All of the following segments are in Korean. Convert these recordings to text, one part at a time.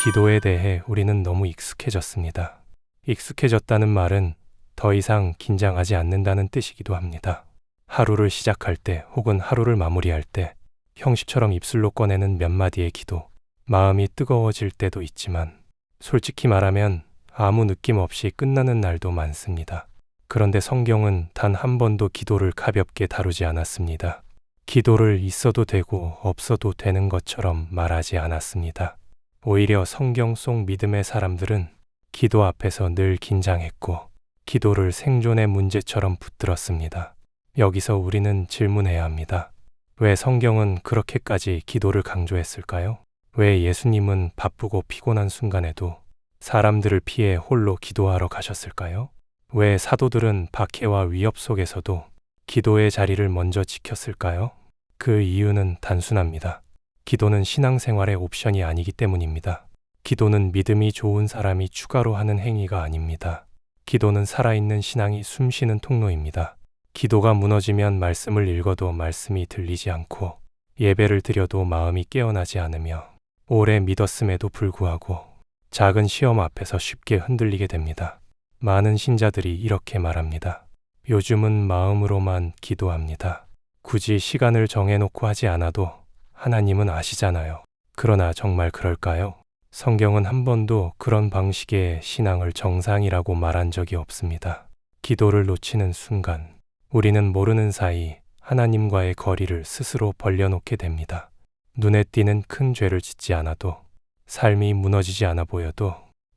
기도에 대해 우리는 너무 익숙해졌습니다. 익숙해졌다는 말은 더 이상 긴장하지 않는다는 뜻이기도 합니다. 하루를 시작할 때 혹은 하루를 마무리할 때 형식처럼 입술로 꺼내는 몇 마디의 기도, 마음이 뜨거워질 때도 있지만 솔직히 말하면 아무 느낌 없이 끝나는 날도 많습니다. 그런데 성경은 단 한 번도 기도를 가볍게 다루지 않았습니다. 기도를 있어도 되고 없어도 되는 것처럼 말하지 않았습니다. 오히려 성경 속 믿음의 사람들은 기도 앞에서 늘 긴장했고 기도를 생존의 문제처럼 붙들었습니다. 여기서 우리는 질문해야 합니다. 왜 성경은 그렇게까지 기도를 강조했을까요? 왜 예수님은 바쁘고 피곤한 순간에도 사람들을 피해 홀로 기도하러 가셨을까요? 왜 사도들은 박해와 위협 속에서도 기도의 자리를 먼저 지켰을까요? 그 이유는 단순합니다. 기도는 신앙생활의 옵션이 아니기 때문입니다. 기도는 믿음이 좋은 사람이 추가로 하는 행위가 아닙니다. 기도는 살아있는 신앙이 숨쉬는 통로입니다. 기도가 무너지면 말씀을 읽어도 말씀이 들리지 않고 예배를 드려도 마음이 깨어나지 않으며 오래 믿었음에도 불구하고 작은 시험 앞에서 쉽게 흔들리게 됩니다. 많은 신자들이 이렇게 말합니다. 요즘은 마음으로만 기도합니다. 굳이 시간을 정해놓고 하지 않아도 하나님은 아시잖아요. 그러나 정말 그럴까요? 성경은 한 번도 그런 방식의 신앙을 정상이라고 말한 적이 없습니다. 기도를 놓치는 순간 우리는 모르는 사이 하나님과의 거리를 스스로 벌려놓게 됩니다. 눈에 띄는 큰 죄를 짓지 않아도 삶이 무너지지 않아 보여도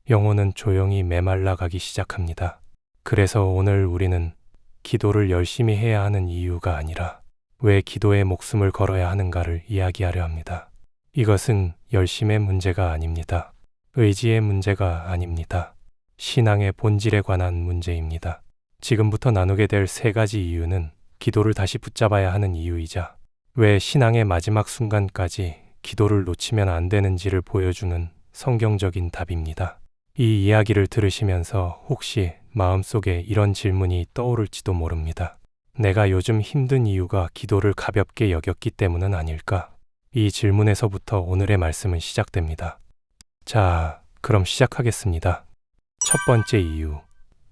영혼은 조용히 메말라가기 시작합니다. 그래서 오늘 우리는 기도를 열심히 해야 하는 이유가 아니라 왜 기도에 목숨을 걸어야 하는가를 이야기하려 합니다. 이것은 열심의 문제가 아닙니다. 의지의 문제가 아닙니다. 신앙의 본질에 관한 문제입니다. 지금부터 나누게 될 세 가지 이유는 기도를 다시 붙잡아야 하는 이유이자 왜 신앙의 마지막 순간까지 기도를 놓치면 안 되는지를 보여주는 성경적인 답입니다. 이 이야기를 들으시면서 혹시 마음속에 이런 질문이 떠오를지도 모릅니다. 내가 요즘 힘든 이유가 기도를 가볍게 여겼기 때문은 아닐까? 이 질문에서부터 오늘의 말씀은 시작됩니다. 자, 그럼 시작하겠습니다. 첫 번째 이유,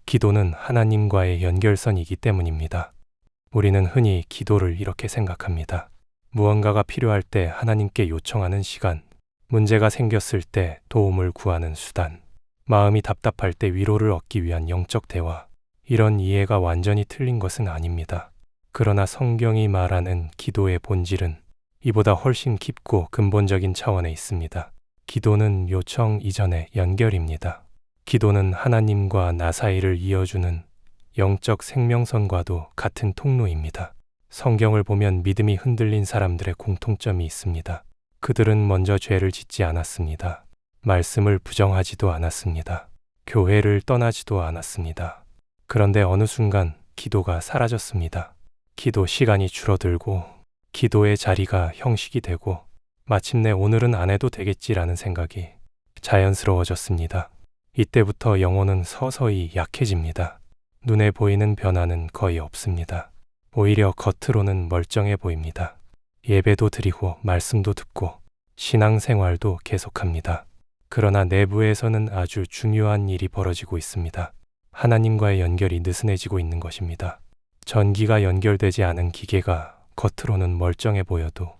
기도는 하나님과의 연결선이기 때문입니다. 우리는 흔히 기도를 이렇게 생각합니다. 무언가가 필요할 때 하나님께 요청하는 시간, 문제가 생겼을 때 도움을 구하는 수단, 마음이 답답할 때 위로를 얻기 위한 영적 대화, 이런 이해가 완전히 틀린 것은 아닙니다. 그러나 성경이 말하는 기도의 본질은 이보다 훨씬 깊고 근본적인 차원에 있습니다. 기도는 요청 이전의 연결입니다. 기도는 하나님과 나 사이를 이어주는 영적 생명선과도 같은 통로입니다. 성경을 보면 믿음이 흔들린 사람들의 공통점이 있습니다. 그들은 먼저 죄를 짓지 않았습니다. 말씀을 부정하지도 않았습니다. 교회를 떠나지도 않았습니다. 그런데 어느 순간 기도가 사라졌습니다. 기도 시간이 줄어들고 기도의 자리가 형식이 되고 마침내 오늘은 안 해도 되겠지라는 생각이 자연스러워졌습니다. 이때부터 영혼은 서서히 약해집니다. 눈에 보이는 변화는 거의 없습니다. 오히려 겉으로는 멀쩡해 보입니다. 예배도 드리고 말씀도 듣고 신앙생활도 계속합니다. 그러나 내부에서는 아주 중요한 일이 벌어지고 있습니다. 하나님과의 연결이 느슨해지고 있는 것입니다. 전기가 연결되지 않은 기계가 겉으로는 멀쩡해 보여도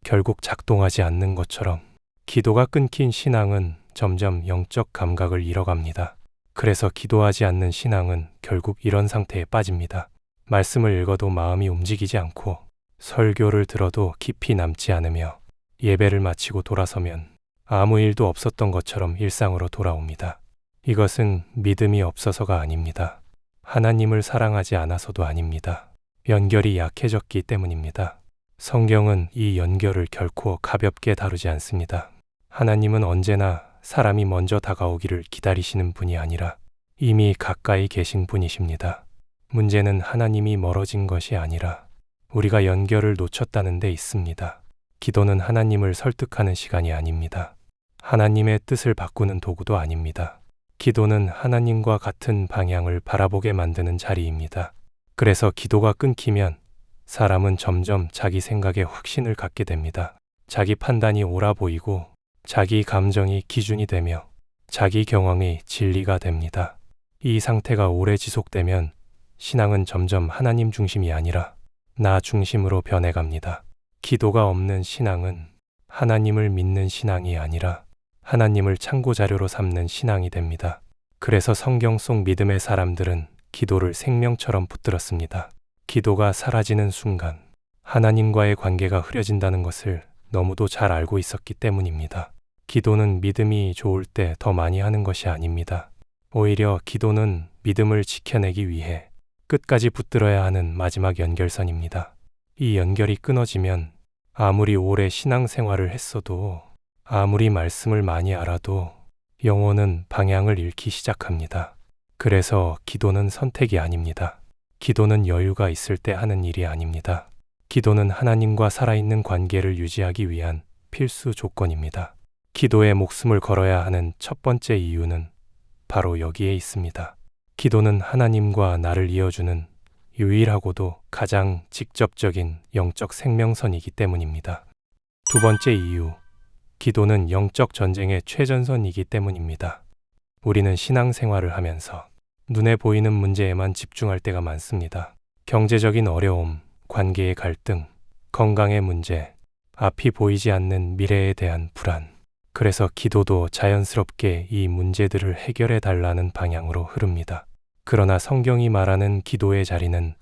결국 작동하지 않는 것처럼 기도가 끊긴 신앙은 점점 영적 감각을 잃어갑니다. 그래서 기도하지 않는 신앙은 결국 이런 상태에 빠집니다. 말씀을 읽어도 마음이 움직이지 않고 설교를 들어도 깊이 남지 않으며 예배를 마치고 돌아서면 아무 일도 없었던 것처럼 일상으로 돌아옵니다. 이것은 믿음이 없어서가 아닙니다. 하나님을 사랑하지 않아서도 아닙니다. 연결이 약해졌기 때문입니다. 성경은 이 연결을 결코 가볍게 다루지 않습니다. 하나님은 언제나 사람이 먼저 다가오기를 기다리시는 분이 아니라 이미 가까이 계신 분이십니다. 문제는 하나님이 멀어진 것이 아니라 우리가 연결을 놓쳤다는 데 있습니다. 기도는 하나님을 설득하는 시간이 아닙니다. 하나님의 뜻을 바꾸는 도구도 아닙니다. 기도는 하나님과 같은 방향을 바라보게 만드는 자리입니다. 그래서 기도가 끊기면 사람은 점점 자기 생각에 확신을 갖게 됩니다. 자기 판단이 옳아 보이고 자기 감정이 기준이 되며 자기 경험이 진리가 됩니다. 이 상태가 오래 지속되면 신앙은 점점 하나님 중심이 아니라 나 중심으로 변해갑니다. 기도가 없는 신앙은 하나님을 믿는 신앙이 아니라 하나님을 참고 자료로 삼는 신앙이 됩니다. 그래서 성경 속 믿음의 사람들은 기도를 생명처럼 붙들었습니다. 기도가 사라지는 순간 하나님과의 관계가 흐려진다는 것을 너무도 잘 알고 있었기 때문입니다. 기도는 믿음이 좋을 때 더 많이 하는 것이 아닙니다. 오히려 기도는 믿음을 지켜내기 위해 끝까지 붙들어야 하는 마지막 연결선입니다. 이 연결이 끊어지면 아무리 오래 신앙생활을 했어도 아무리 말씀을 많이 알아도 영혼은 방향을 잃기 시작합니다. 그래서 기도는 선택이 아닙니다. 기도는 여유가 있을 때 하는 일이 아닙니다. 기도는 하나님과 살아있는 관계를 유지하기 위한 필수 조건입니다. 기도에 목숨을 걸어야 하는 첫 번째 이유는 바로 여기에 있습니다. 기도는 하나님과 나를 이어주는 유일하고도 가장 직접적인 영적 생명선이기 때문입니다. 두 번째 이유, 기도는 영적 전쟁의 최전선이기 때문입니다. 우리는 신앙생활을 하면서 눈에 보이는 문제에만 집중할 때가 많습니다. 경제적인 어려움, 관계의 갈등, 건강의 문제, 앞이 보이지 않는 미래에 대한 불안. 그래서 기도도 자연스럽게 이 문제들을 해결해 달라는 방향으로 흐릅니다. 그러나 성경이 말하는 기도의 자리는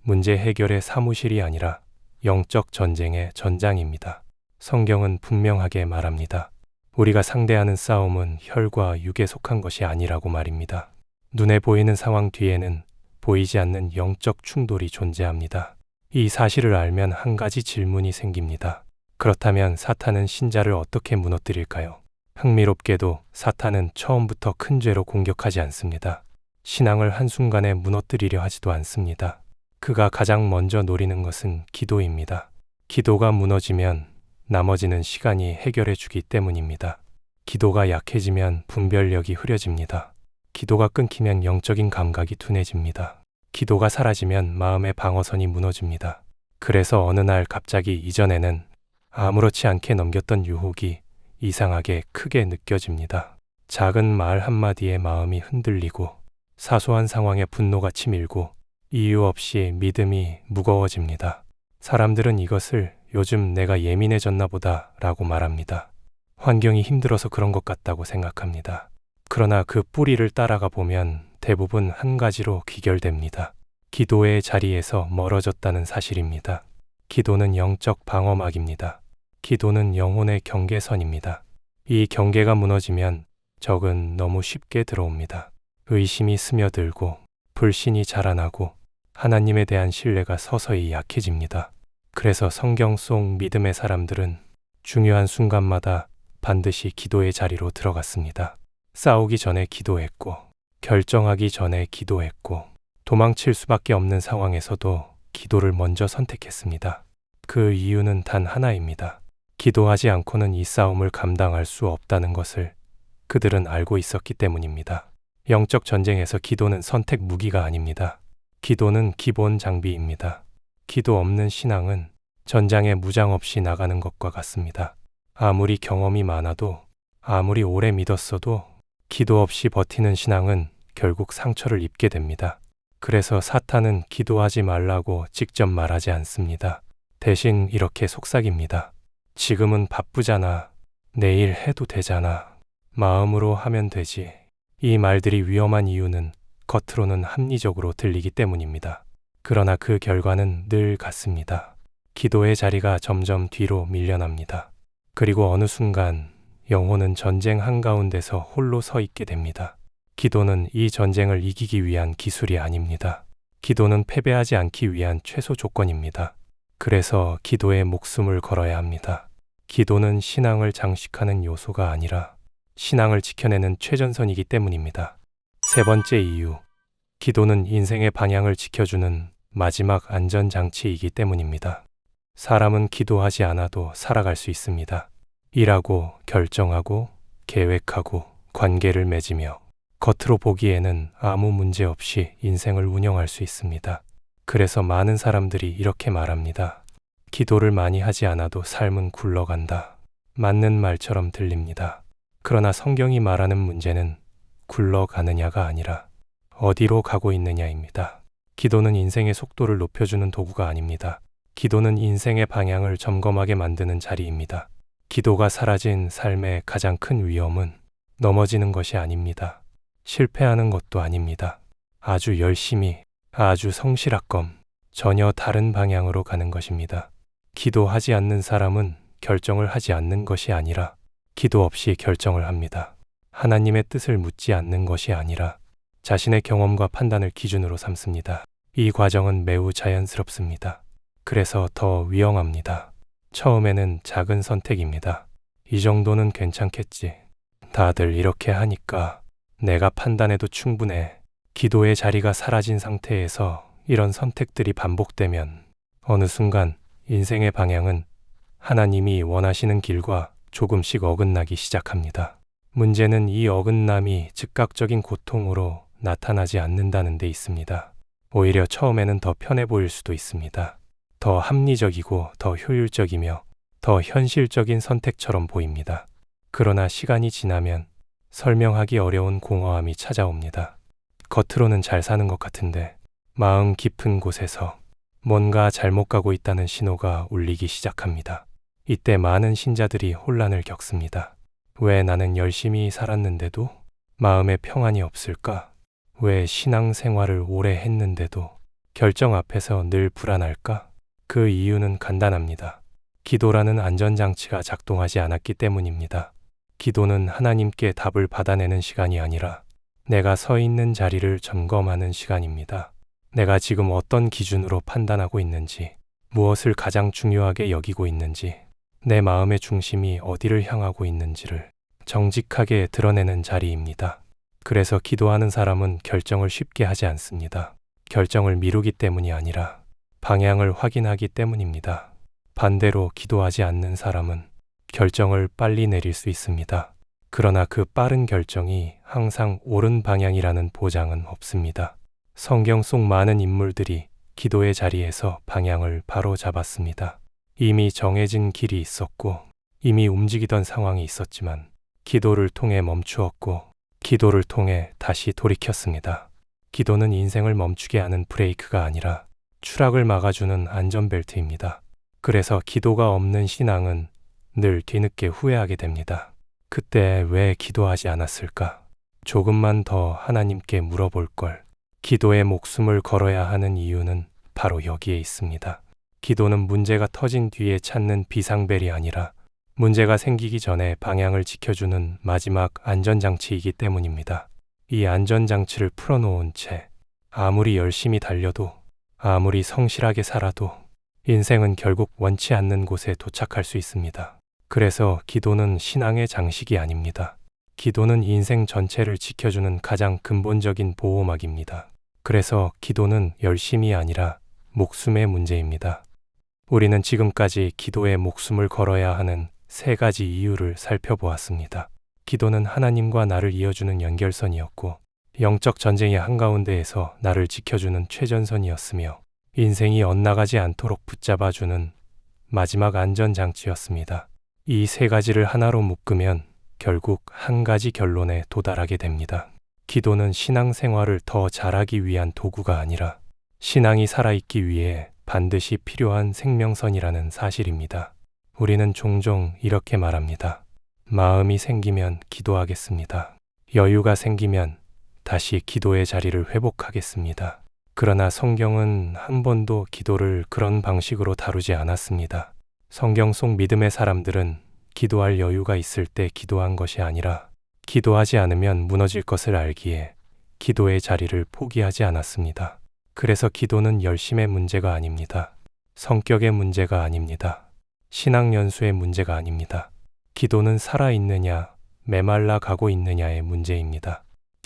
문제 해결의 사무실이 아니라 영적 전쟁의 전장입니다. 성경은 분명하게 말합니다. 우리가 상대하는 싸움은 혈과 육에 속한 것이 아니라고 말입니다. 눈에 보이는 상황 뒤에는 보이지 않는 영적 충돌이 존재합니다. 이 사실을 알면 한 가지 질문이 생깁니다. 그렇다면 사탄은 신자를 어떻게 무너뜨릴까요? 흥미롭게도 사탄은 처음부터 큰 죄로 공격하지 않습니다. 신앙을 한순간에 무너뜨리려 하지도 않습니다. 그가 가장 먼저 노리는 것은 기도입니다. 기도가 무너지면 나머지는 시간이 해결해 주기 때문입니다. 기도가 약해지면 분별력이 흐려집니다. 기도가 끊기면 영적인 감각이 둔해집니다. 기도가 사라지면 마음의 방어선이 무너집니다. 그래서 어느 날 갑자기 이전에는 아무렇지 않게 넘겼던 유혹이 이상하게 크게 느껴집니다. 작은 말 한마디에 마음이 흔들리고 사소한 상황에 분노가 치밀고 이유 없이 믿음이 무거워집니다. 사람들은 이것을 요즘 내가 예민해졌나 보다 라고 말합니다. 환경이 힘들어서 그런 것 같다고 생각합니다. 그러나 그 뿌리를 따라가 보면 대부분 한 가지로 귀결됩니다. 기도의 자리에서 멀어졌다는 사실입니다. 기도는 영적 방어막입니다. 기도는 영혼의 경계선입니다. 이 경계가 무너지면 적은 너무 쉽게 들어옵니다. 의심이 스며들고 불신이 자라나고 하나님에 대한 신뢰가 서서히 약해집니다. 그래서 성경 속 믿음의 사람들은 중요한 순간마다 반드시 기도의 자리로 들어갔습니다. 싸우기 전에 기도했고, 결정하기 전에 기도했고, 도망칠 수밖에 없는 상황에서도 기도를 먼저 선택했습니다. 그 이유는 단 하나입니다. 기도하지 않고는 이 싸움을 감당할 수 없다는 것을 그들은 알고 있었기 때문입니다. 영적 전쟁에서 기도는 선택 무기가 아닙니다. 기도는 기본 장비입니다. 기도 없는 신앙은 전장에 무장 없이 나가는 것과 같습니다. 아무리 경험이 많아도, 아무리 오래 믿었어도 기도 없이 버티는 신앙은 결국 상처를 입게 됩니다. 그래서 사탄은 기도하지 말라고 직접 말하지 않습니다. 대신 이렇게 속삭입니다. 지금은 바쁘잖아. 내일 해도 되잖아. 마음으로 하면 되지. 이 말들이 위험한 이유는 겉으로는 합리적으로 들리기 때문입니다. 그러나 그 결과는 늘 같습니다. 기도의 자리가 점점 뒤로 밀려납니다. 그리고 어느 순간 영혼은 전쟁 한가운데서 홀로 서 있게 됩니다. 기도는 이 전쟁을 이기기 위한 기술이 아닙니다. 기도는 패배하지 않기 위한 최소 조건입니다. 그래서 기도에 목숨을 걸어야 합니다. 기도는 신앙을 장식하는 요소가 아니라 신앙을 지켜내는 최전선이기 때문입니다. 세 번째 이유, 기도는 인생의 방향을 지켜주는 마지막 안전장치이기 때문입니다. 사람은 기도하지 않아도 살아갈 수 있습니다. 일하고, 결정하고, 계획하고, 관계를 맺으며 겉으로 보기에는 아무 문제 없이 인생을 운영할 수 있습니다. 그래서 많은 사람들이 이렇게 말합니다. 기도를 많이 하지 않아도 삶은 굴러간다. 맞는 말처럼 들립니다. 그러나 성경이 말하는 문제는 굴러가느냐가 아니라 어디로 가고 있느냐입니다. 기도는 인생의 속도를 높여주는 도구가 아닙니다. 기도는 인생의 방향을 점검하게 만드는 자리입니다. 기도가 사라진 삶의 가장 큰 위험은 넘어지는 것이 아닙니다. 실패하는 것도 아닙니다. 아주 열심히, 아주 성실하건 전혀 다른 방향으로 가는 것입니다. 기도하지 않는 사람은 결정을 하지 않는 것이 아니라 기도 없이 결정을 합니다. 하나님의 뜻을 묻지 않는 것이 아니라 자신의 경험과 판단을 기준으로 삼습니다. 이 과정은 매우 자연스럽습니다. 그래서 더 위험합니다. 처음에는 작은 선택입니다. 이 정도는 괜찮겠지. 다들 이렇게 하니까 내가 판단해도 충분해. 기도의 자리가 사라진 상태에서 이런 선택들이 반복되면 어느 순간 인생의 방향은 하나님이 원하시는 길과 조금씩 어긋나기 시작합니다. 문제는 이 어긋남이 즉각적인 고통으로 나타나지 않는다는 데 있습니다. 오히려 처음에는 더 편해 보일 수도 있습니다. 더 합리적이고 더 효율적이며 더 현실적인 선택처럼 보입니다. 그러나 시간이 지나면 설명하기 어려운 공허함이 찾아옵니다. 겉으로는 잘 사는 것 같은데 마음 깊은 곳에서 뭔가 잘못 가고 있다는 신호가 울리기 시작합니다. 이때 많은 신자들이 혼란을 겪습니다. 왜 나는 열심히 살았는데도 마음에 평안이 없을까? 왜 신앙생활을 오래 했는데도 결정 앞에서 늘 불안할까? 그 이유는 간단합니다. 기도라는 안전장치가 작동하지 않았기 때문입니다. 기도는 하나님께 답을 받아내는 시간이 아니라 내가 서 있는 자리를 점검하는 시간입니다. 내가 지금 어떤 기준으로 판단하고 있는지, 무엇을 가장 중요하게 여기고 있는지, 내 마음의 중심이 어디를 향하고 있는지를 정직하게 드러내는 자리입니다. 그래서 기도하는 사람은 결정을 쉽게 하지 않습니다. 결정을 미루기 때문이 아니라 방향을 확인하기 때문입니다. 반대로 기도하지 않는 사람은 결정을 빨리 내릴 수 있습니다. 그러나 그 빠른 결정이 항상 옳은 방향이라는 보장은 없습니다. 성경 속 많은 인물들이 기도의 자리에서 방향을 바로 잡았습니다. 이미 정해진 길이 있었고 이미 움직이던 상황이 있었지만 기도를 통해 멈추었고 기도를 통해 다시 돌이켰습니다. 기도는 인생을 멈추게 하는 브레이크가 아니라 추락을 막아주는 안전벨트입니다. 그래서 기도가 없는 신앙은 늘 뒤늦게 후회하게 됩니다. 그때 왜 기도하지 않았을까? 조금만 더 하나님께 물어볼 걸. 기도에 목숨을 걸어야 하는 이유는 바로 여기에 있습니다. 기도는 문제가 터진 뒤에 찾는 비상벨이 아니라 문제가 생기기 전에 방향을 지켜주는 마지막 안전장치이기 때문입니다. 이 안전장치를 풀어놓은 채 아무리 열심히 달려도 아무리 성실하게 살아도 인생은 결국 원치 않는 곳에 도착할 수 있습니다. 그래서 기도는 신앙의 장식이 아닙니다. 기도는 인생 전체를 지켜주는 가장 근본적인 보호막입니다. 그래서 기도는 열심이 아니라 목숨의 문제입니다. 우리는 지금까지 기도에 목숨을 걸어야 하는 세 가지 이유를 살펴보았습니다. 기도는 하나님과 나를 이어주는 연결선이었고 영적 전쟁의 한가운데에서 나를 지켜주는 최전선이었으며 인생이 엇나가지 않도록 붙잡아주는 마지막 안전장치였습니다. 이 세 가지를 하나로 묶으면 결국 한 가지 결론에 도달하게 됩니다. 기도는 신앙생활을 더 잘하기 위한 도구가 아니라 신앙이 살아있기 위해 반드시 필요한 생명선이라는 사실입니다. 우리는 종종 이렇게 말합니다. 마음이 생기면 기도하겠습니다. 여유가 생기면 다시 기도의 자리를 회복하겠습니다. 그러나 성경은 한 번도 기도를 그런 방식으로 다루지 않았습니다. 성경 속 믿음의 사람들은 기도할 여유가 있을 때 기도한 것이 아니라 기도하지 않으면 무너질 것을 알기에 기도의 자리를 포기하지 않았습니다. 그래서 기도는 열심의 문제가 아닙니다. 성격의 문제가 아닙니다. 신앙 연수의 문제가 아닙니다. 기도는 살아있느냐, 메말라 가고 있느냐의 문제입니다.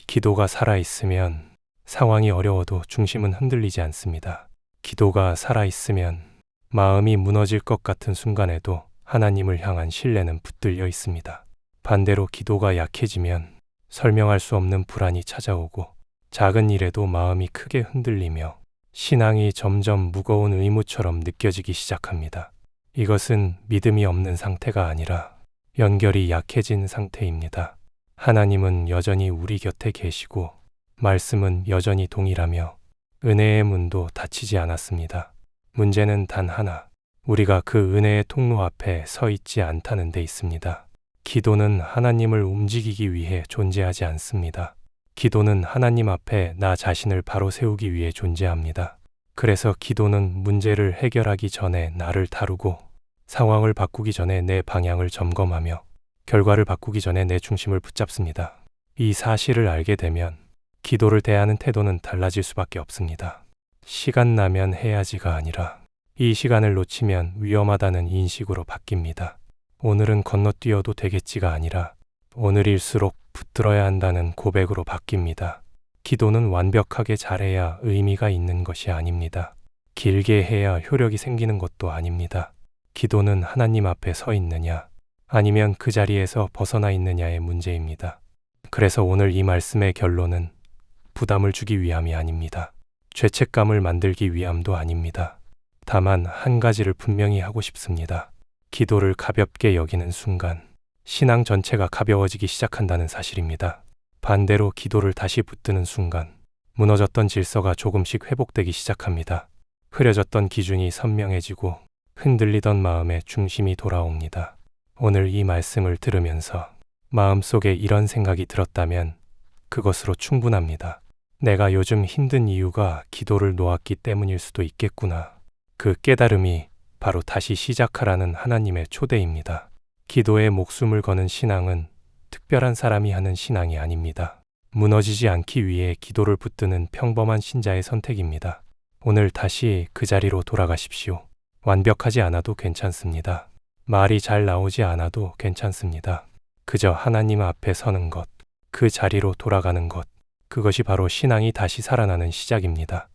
기도가 살아있으면 상황이 어려워도 중심은 흔들리지 않습니다. 기도가 살아있으면 마음이 무너질 것 같은 순간에도 하나님을 향한 신뢰는 붙들려 있습니다. 반대로 기도가 약해지면 설명할 수 없는 불안이 찾아오고 작은 일에도 마음이 크게 흔들리며 신앙이 점점 무거운 의무처럼 느껴지기 시작합니다. 이것은 믿음이 없는 상태가 아니라 연결이 약해진 상태입니다. 하나님은 여전히 우리 곁에 계시고 말씀은 여전히 동일하며 은혜의 문도 닫히지 않았습니다. 문제는 단 하나, 우리가 그 은혜의 통로 앞에 서 있지 않다는 데 있습니다. 기도는 하나님을 움직이기 위해 존재하지 않습니다. 기도는 하나님 앞에 나 자신을 바로 세우기 위해 존재합니다. 그래서 기도는 문제를 해결하기 전에 나를 다루고 상황을 바꾸기 전에 내 방향을 점검하며 결과를 바꾸기 전에 내 중심을 붙잡습니다. 이 사실을 알게 되면 기도를 대하는 태도는 달라질 수밖에 없습니다. 시간 나면 해야지가 아니라 이 시간을 놓치면 위험하다는 인식으로 바뀝니다. 오늘은 건너뛰어도 되겠지가 아니라 오늘일수록 붙들어야 한다는 고백으로 바뀝니다. 기도는 완벽하게 잘해야 의미가 있는 것이 아닙니다. 길게 해야 효력이 생기는 것도 아닙니다. 기도는 하나님 앞에 서 있느냐, 아니면 그 자리에서 벗어나 있느냐의 문제입니다. 그래서 오늘 이 말씀의 결론은 부담을 주기 위함이 아닙니다. 죄책감을 만들기 위함도 아닙니다. 다만 한 가지를 분명히 하고 싶습니다. 기도를 가볍게 여기는 순간 신앙 전체가 가벼워지기 시작한다는 사실입니다. 반대로 기도를 다시 붙드는 순간 무너졌던 질서가 조금씩 회복되기 시작합니다. 흐려졌던 기준이 선명해지고 흔들리던 마음의 중심이 돌아옵니다. 오늘 이 말씀을 들으면서 마음속에 이런 생각이 들었다면 그것으로 충분합니다. 내가 요즘 힘든 이유가 기도를 놓았기 때문일 수도 있겠구나. 그 깨달음이 바로 다시 시작하라는 하나님의 초대입니다. 기도에 목숨을 거는 신앙은 특별한 사람이 하는 신앙이 아닙니다. 무너지지 않기 위해 기도를 붙드는 평범한 신자의 선택입니다. 오늘 다시 그 자리로 돌아가십시오. 완벽하지 않아도 괜찮습니다. 말이 잘 나오지 않아도 괜찮습니다. 그저 하나님 앞에 서는 것, 그 자리로 돌아가는 것, 그것이 바로 신앙이 다시 살아나는 시작입니다.